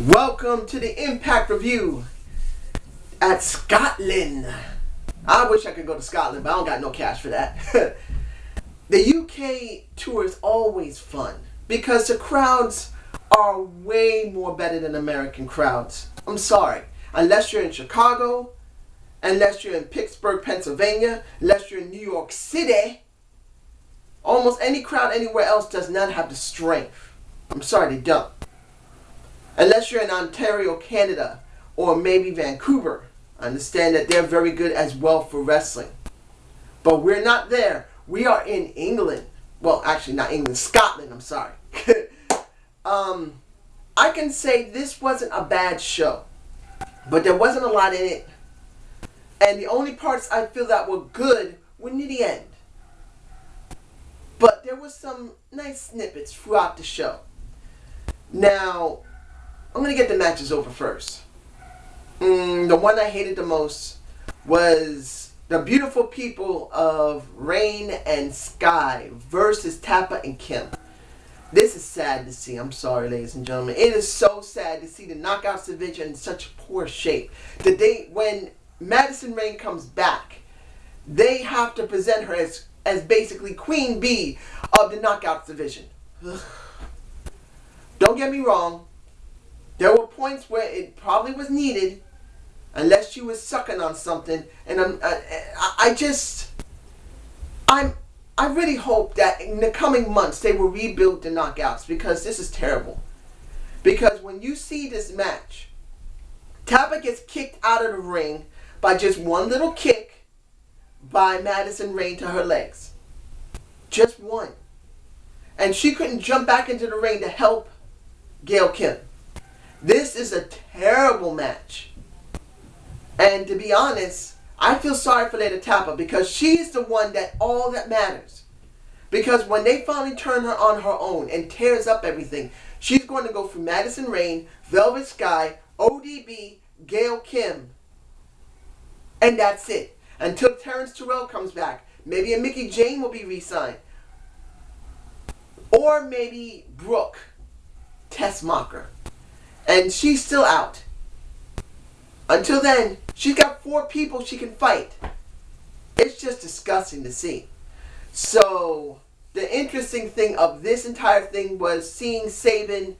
Welcome to the Impact Review at Scotland. I wish I could go to Scotland, but I don't got no cash for that. The UK tour is always fun because the crowds are way more better than American crowds. I'm sorry. Unless you're in Chicago, unless you're in Pittsburgh, Pennsylvania, unless you're in New York City, almost any crowd anywhere else does not have the strength. I'm sorry, they don't. Unless you're in Ontario, Canada, or maybe Vancouver. I understand that they're very good as well for wrestling. But we're not there. We are in England. Well, actually not England, Scotland, I'm sorry. I can say this wasn't a bad show. But there wasn't a lot in it. And the only parts I feel that were good were near the end. But there was some nice snippets throughout the show. Now, I'm going to get the matches over first. The one I hated the most was the beautiful people of Rain and Sky versus Tappa and Kim. This is sad to see. I'm sorry, ladies and gentlemen. It is so sad to see the Knockouts division in such poor shape. When Madison Rain comes back, they have to present her as basically Queen Bee of the Knockouts division. Ugh. Don't get me wrong. There were points where it probably was needed, unless she was sucking on something. And I really hope that in the coming months they will rebuild the Knockouts, because this is terrible. Because when you see this match, Tappa gets kicked out of the ring by just one little kick by Madison Rain to her legs. Just one. And she couldn't jump back into the ring to help Gail Kim. This is a terrible match. And to be honest, I feel sorry for Lady Tappa, because she's the one that all that matters. Because when they finally turn her on her own and tears up everything, she's going to go through Madison Rain, Velvet Sky, ODB, Gail Kim. And that's it. Until Terrence Terrell comes back. Maybe a Mickey Jane will be re-signed. Or maybe Brooke Tessmacher. And she's still out. Until then, she's got 4 people she can fight. It's just disgusting to see. So, the interesting thing of this entire thing was seeing Sabin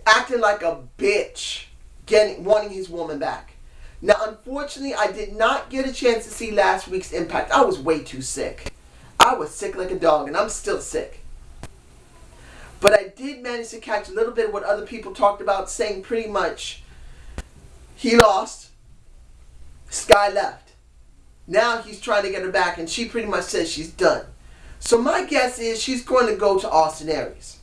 acting like a bitch, wanting his woman back. Now, unfortunately, I did not get a chance to see last week's Impact. I was way too sick. I was sick like a dog, and I'm still sick. But I did manage to catch a little bit of what other people talked about, saying pretty much he lost, Sky left. Now he's trying to get her back, and she pretty much says she's done. So my guess is she's going to go to Austin Aries.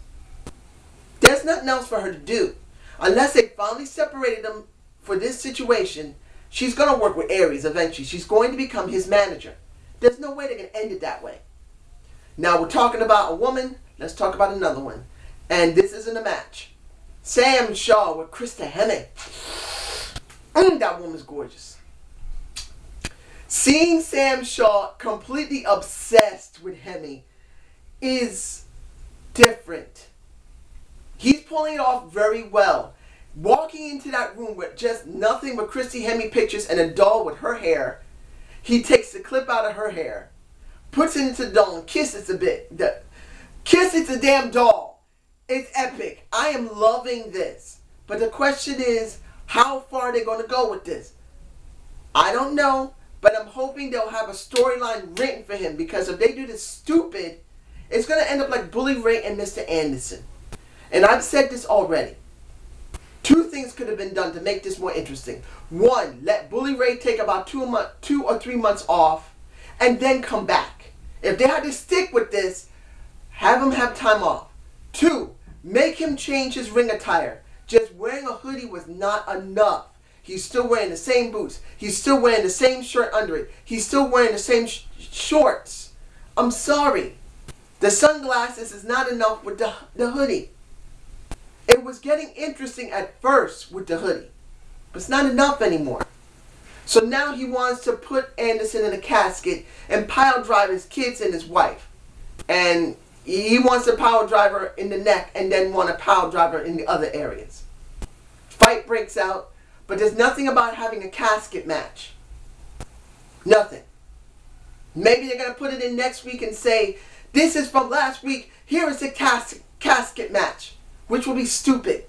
There's nothing else for her to do. Unless they finally separated them for this situation, she's going to work with Aries eventually. She's going to become his manager. There's no way they can end it that way. Now we're talking about a woman. Let's talk about another one. And this isn't a match. Sam Shaw with Krista Hemme. That woman's gorgeous. Seeing Sam Shaw completely obsessed with Hemme is different. He's pulling it off very well. Walking into that room with just nothing but Christy Hemme pictures and a doll with her hair, he takes the clip out of her hair, puts it into the doll and kisses a bit. Kisses the damn doll. It's epic. I am loving this. But the question is, how far are they going to go with this? I don't know, but I'm hoping they'll have a storyline written for him, because if they do this stupid, it's going to end up like Bully Ray and Mr. Anderson. And I've said this already. 2 things could have been done to make this more interesting. 1, let Bully Ray take about 2 or 3 months off and then come back. If they had to stick with this, have him have time off. 2, make him change his ring attire. Just wearing a hoodie was not enough. He's still wearing the same boots. He's still wearing the same shirt under it. He's still wearing the same shorts. I'm sorry. The sunglasses is not enough with the hoodie. It was getting interesting at first with the hoodie, but it's not enough anymore. So now he wants to put Anderson in a casket and pile drive his kids and his wife. And he wants a power driver in the neck and then want a power driver in the other areas. Fight breaks out, but there's nothing about having a casket match. Nothing. Maybe they're going to put it in next week and say, this is from last week, here is a casket match, which will be stupid.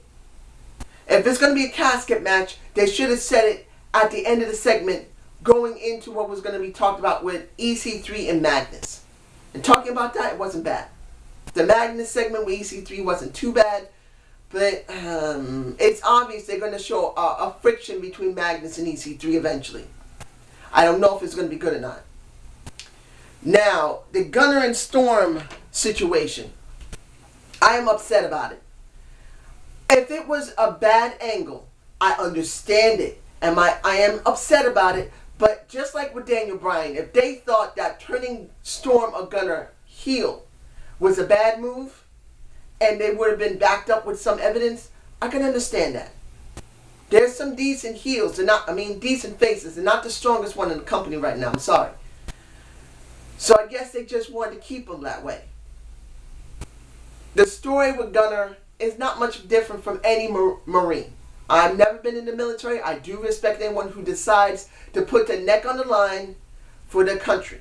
If it's going to be a casket match, they should have said it at the end of the segment going into what was going to be talked about with EC3 and Magnus. And talking about that, it wasn't bad. The Magnus segment with EC3 wasn't too bad, but it's obvious they're going to show a friction between Magnus and EC3 eventually. I don't know if it's going to be good or not. Now, the Gunner and Storm situation. I am upset about it. If it was a bad angle, I understand it. And I am upset about it. But just like with Daniel Bryan, if they thought that turning Storm or Gunner heel was a bad move, and they would have been backed up with some evidence, I can understand that. There's some decent heels. Decent faces. They're not the strongest one in the company right now. I'm sorry. So I guess they just wanted to keep them that way. The story with Gunner is not much different from any Marine. I've never been in the military. I do respect anyone who decides to put their neck on the line for their country.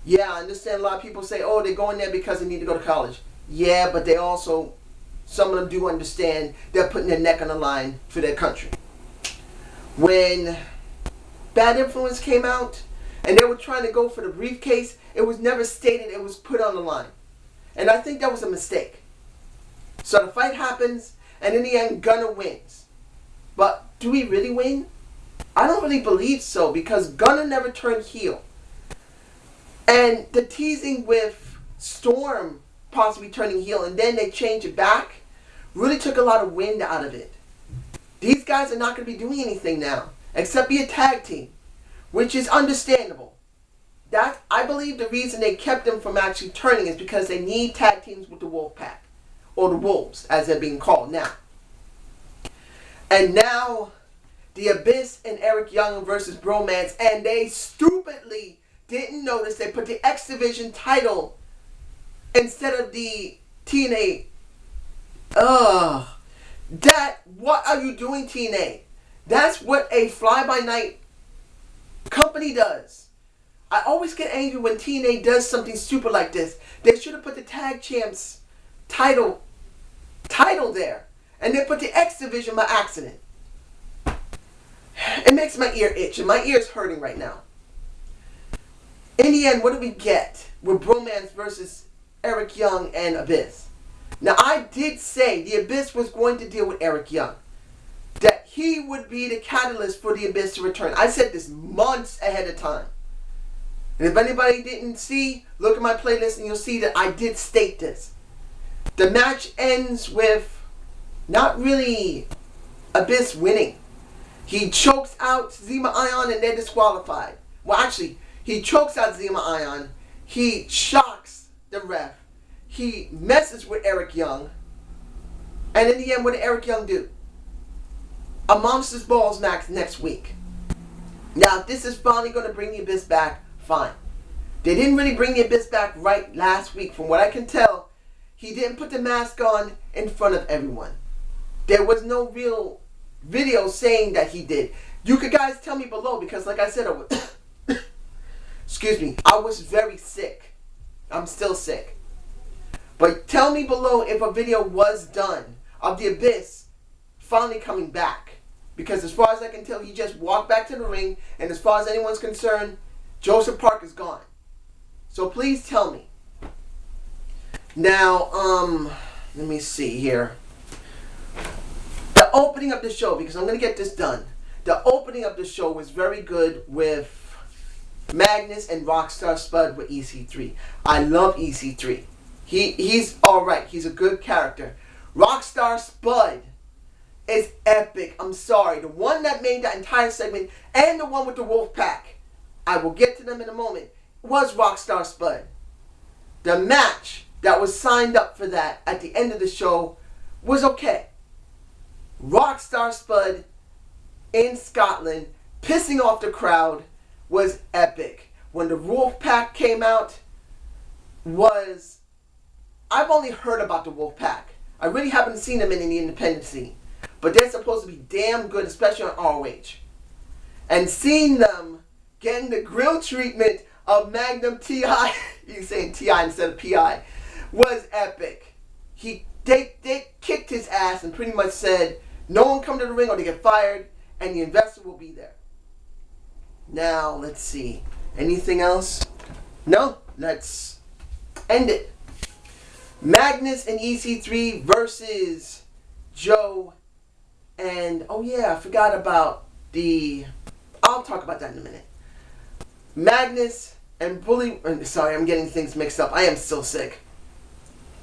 Yeah, I understand a lot of people say, oh, they're going there because they need to go to college. Yeah, but they also, some of them do understand they're putting their neck on the line for their country. When Bad Influence came out and they were trying to go for the briefcase, it was never stated it was put on the line. And I think that was a mistake. So the fight happens, and in the end, Gunner wins. But do we really win? I don't really believe so, because Gunner never turned heel. And the teasing with Storm possibly turning heel and then they change it back really took a lot of wind out of it. These guys are not going to be doing anything now except be a tag team, which is understandable. That, I believe the reason they kept them from actually turning is because they need tag teams with the Wolfpack, or the Wolves as they're being called now. And now the Abyss and Eric Young versus Bromance, and they stupidly didn't notice they put the X Division title instead of the TNA. What are you doing, TNA? That's what a fly-by-night company does. I always get angry when TNA does something stupid like this. They should have put the Tag Champs title there. And they put the X Division by accident. It makes my ear itch, and my ear is hurting right now. In the end, what do we get with Bromance versus Eric Young and Abyss? Now, I did say the Abyss was going to deal with Eric Young. That he would be the catalyst for the Abyss to return. I said this months ahead of time. And if anybody didn't see, look at my playlist and you'll see that I did state this. The match ends with not really Abyss winning. He chokes out Zema Ion and they're disqualified. Well, actually, he chokes out Zema Ion. He shocks the ref. He messes with Eric Young. And in the end, what did Eric Young do? A Monsters Balls match next week. Now, if this is finally going to bring the Abyss back, fine. They didn't really bring the Abyss back right last week. From what I can tell, he didn't put the mask on in front of everyone. There was no real video saying that he did. You could guys tell me below, because like I said, excuse me, I was very sick. I'm still sick. But tell me below if a video was done of the Abyss finally coming back. Because as far as I can tell, he just walked back to the ring, and as far as anyone's concerned, Joseph Park is gone. So please tell me. Now, let me see here. The opening of the show, because I'm going to get this done. The opening of the show was very good with Magnus and Rockstar Spud with EC3. I love EC3. He's alright. He's a good character. Rockstar Spud is epic. I'm sorry. The one that made that entire segment and the one with the Wolfpack, I will get to them in a moment, was Rockstar Spud. The match that was signed up for that at the end of the show was okay. Rockstar Spud in Scotland pissing off the crowd was epic. When the Wolfpack came out, I've only heard about the Wolfpack. I really haven't seen them in the independent scene. But they're supposed to be damn good, especially on ROH. And seeing them getting the grill treatment of Magnum T.I., you're saying T.I. instead of P.I., was epic. They kicked his ass and pretty much said, no one come to the ring or they get fired, and the investor will be there. Now, let's see. Anything else? No? Let's end it. Magnus and EC3 versus Joe and, oh yeah, I forgot about I'll talk about that in a minute. Magnus and sorry, I'm getting things mixed up. I am still sick.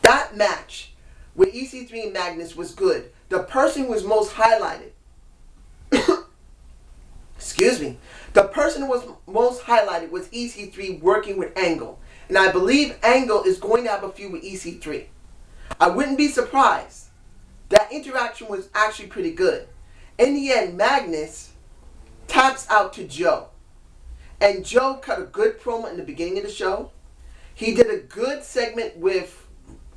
That match with EC3 and Magnus was good. The person who was most highlighted, excuse me, the person who was most highlighted was EC3 working with Angle. And I believe Angle is going to have a feud with EC3. I wouldn't be surprised. That interaction was actually pretty good. In the end, Magnus taps out to Joe. And Joe cut a good promo in the beginning of the show. He did a good segment with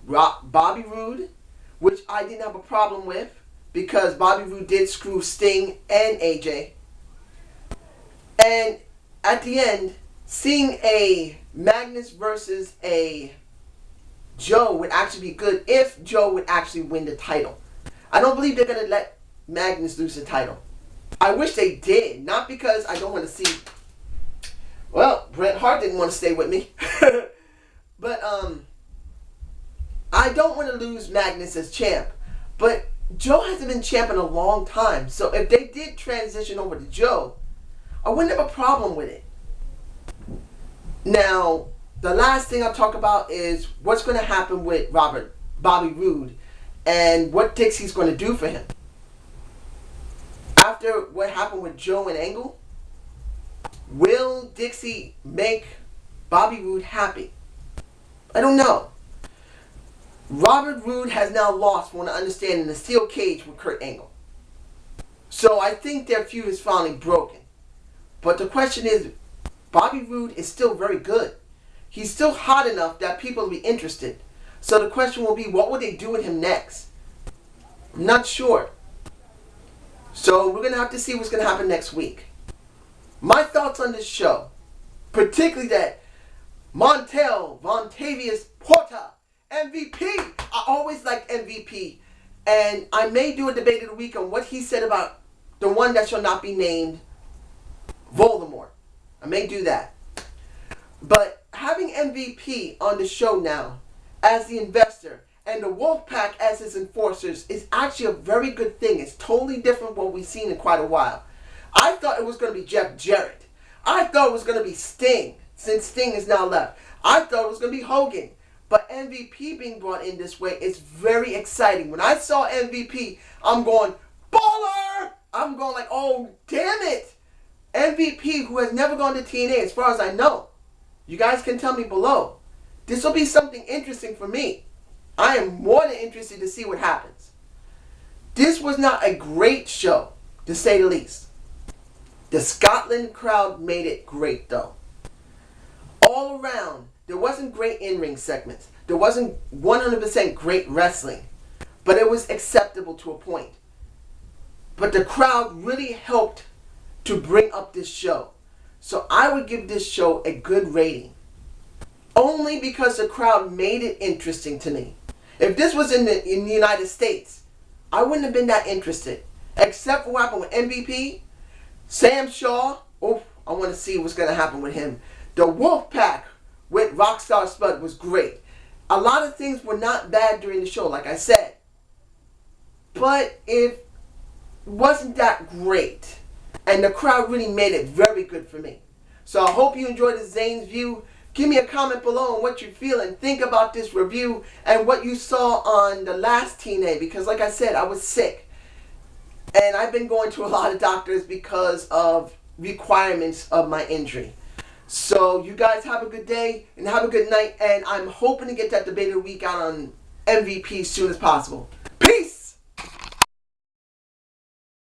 Bobby Roode, which I didn't have a problem with, because Bobby Roode did screw Sting and AJ. And at the end, seeing a Magnus versus a Joe would actually be good if Joe would actually win the title. I don't believe they're going to let Magnus lose the title. I wish they did. Not because I don't want to see... Well, Bret Hart didn't want to stay with me. But, I don't want to lose Magnus as champ. But Joe hasn't been champ in a long time. So if they did transition over to Joe, I wouldn't have a problem with it. Now, the last thing I'll talk about is what's going to happen with Bobby Roode and what Dixie's going to do for him. After what happened with Joe and Angle, will Dixie make Bobby Roode happy? I don't know. Robert Roode has now lost, from what I understand, in the steel cage with Kurt Angle. So I think their feud is finally broken. But the question is, Bobby Roode is still very good. He's still hot enough that people will be interested. So the question will be, what will they do with him next? I'm not sure. So we're going to have to see what's going to happen next week. My thoughts on this show, particularly that Vontavious Porter, MVP. I always liked MVP. And I may do a debate of the week on what he said about the one that shall not be named, Voldemort. I may do that. But having MVP on the show now as the investor and the Wolfpack as his enforcers is actually a very good thing. It's totally different from what we've seen in quite a while. I thought it was going to be Jeff Jarrett. I thought it was going to be Sting, since Sting is now left. I thought it was going to be Hogan. But MVP being brought in this way is very exciting. When I saw MVP, I'm going, baller! I'm going like, oh, damn it! MVP, who has never gone to TNA as far as I know. You guys can tell me below. This will be something interesting for me. I am more than interested to see what happens. This was not a great show, to say the least. The Scotland crowd made it great, though. All around, there wasn't great in-ring segments. There wasn't 100% great wrestling. But it was acceptable to a point. But the crowd really helped to bring up this show. So I would give this show a good rating. Only because the crowd made it interesting to me. If this was in the United States, I wouldn't have been that interested. Except for what happened with MVP, Sam Shaw. Oh, I want to see what's going to happen with him. The Wolfpack with Rockstar Spud was great. A lot of things were not bad during the show, like I said. But it wasn't that great. And the crowd really made it very good for me. So I hope you enjoyed the Zane's View. Give me a comment below on what you feel and think about this review and what you saw on the last TNA. Because like I said, I was sick. And I've been going to a lot of doctors because of requirements of my injury. So you guys have a good day and have a good night. And I'm hoping to get that debate of the week out on MVP as soon as possible. Peace!